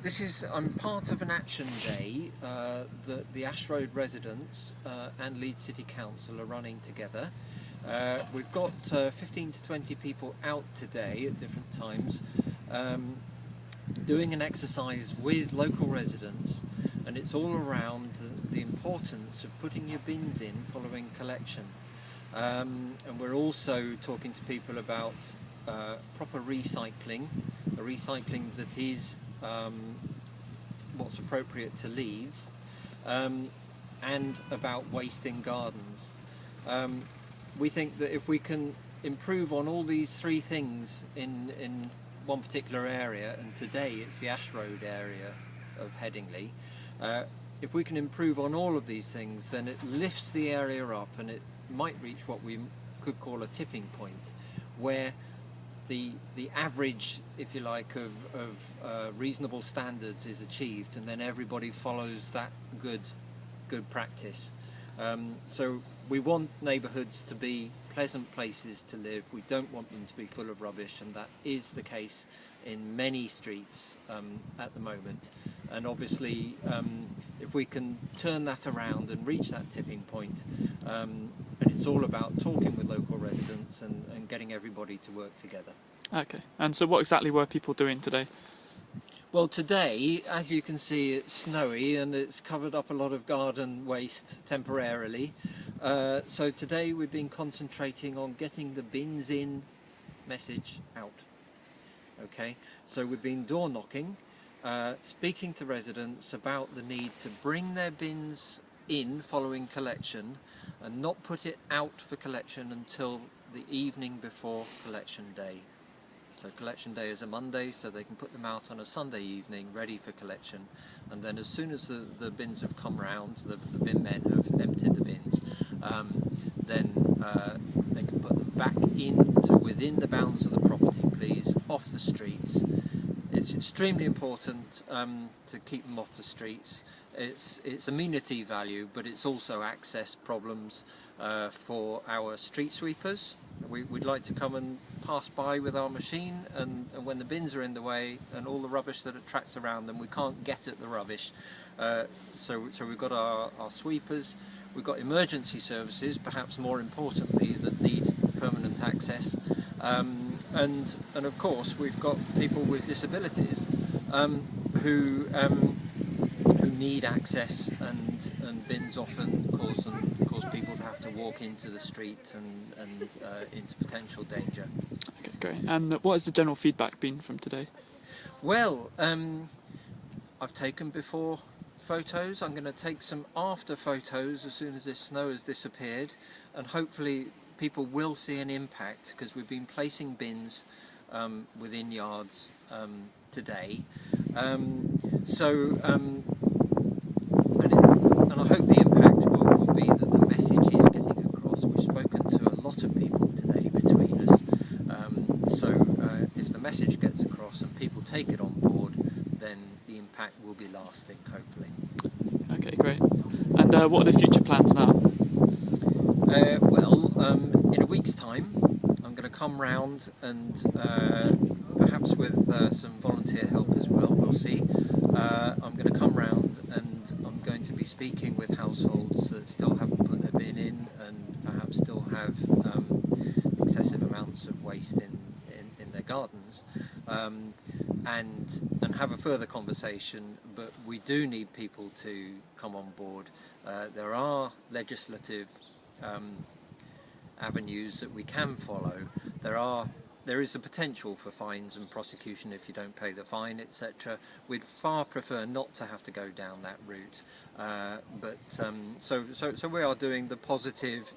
This is part of an action day that the Ash Road residents and Leeds City Council are running together. We've got 15 to 20 people out today at different times doing an exercise with local residents, and it's all around the importance of putting your bins in following collection. And we're also talking to people about proper recycling, a recycling that is what's appropriate to Leeds, and about waste in gardens. We think that if we can improve on all these three things in one particular area, and today it's the Ash Road area of Headingley, if we can improve on all of these things, then it lifts the area up and it might reach what we could call a tipping point, where the average, if you like, of reasonable standards is achieved, and then everybody follows that good practice. So we want neighbourhoods to be pleasant places to live. We don't want them to be full of rubbish, and that is the case in many streets at the moment. And obviously if we can turn that around and reach that tipping point, and it's all about talking with local residents and getting everybody to work together. Okay, and so what exactly were people doing today? Well, today, as you can see, it's snowy and it's covered up a lot of garden waste temporarily. So today we've been concentrating on getting the bins in message out. Okay, so we've been door knocking, speaking to residents about the need to bring their bins in following collection and not put it out for collection until the evening before collection day. So collection day is a Monday, so they can put them out on a Sunday evening ready for collection, and then as soon as the bins have come round, the bin men have emptied the bins, then they can put them back into within the bounds of the property, please, off the streets. It's extremely important to keep them off the streets. It's amenity value, but it's also access problems for our street sweepers. We'd like to come and pass by with our machine, and when the bins are in the way and all the rubbish that attracts around them, we can't get at the rubbish. So we've got our sweepers, we've got emergency services, perhaps more importantly, that need permanent access, and of course we've got people with disabilities who need access, and bins often cause people to have to walk into the street and into potential danger. Okay, great. And what has the general feedback been from today? Well, I've taken before photos. I'm going to take some after photos as soon as this snow has disappeared, and hopefully people will see an impact, because we've been placing bins within yards today. And I hope the impact will be that the message is getting across. We've spoken to a lot of people today between us, so if the message gets across and people take it on board, then the impact will be lasting, hopefully. Okay, great. And what are the future plans now? In a week's time I'm going to come round, and perhaps with some volunteer help as well, we'll see. I'm going to come round and I'm going to be speaking with households that still haven't put their bin in and perhaps still have excessive amounts of waste in their gardens, and have a further conversation. But we do need people to come on board. There are legislative avenues that we can follow. There is a potential for fines and prosecution if you don't pay the fine, etc. We'd far prefer not to have to go down that route, so we are doing the positive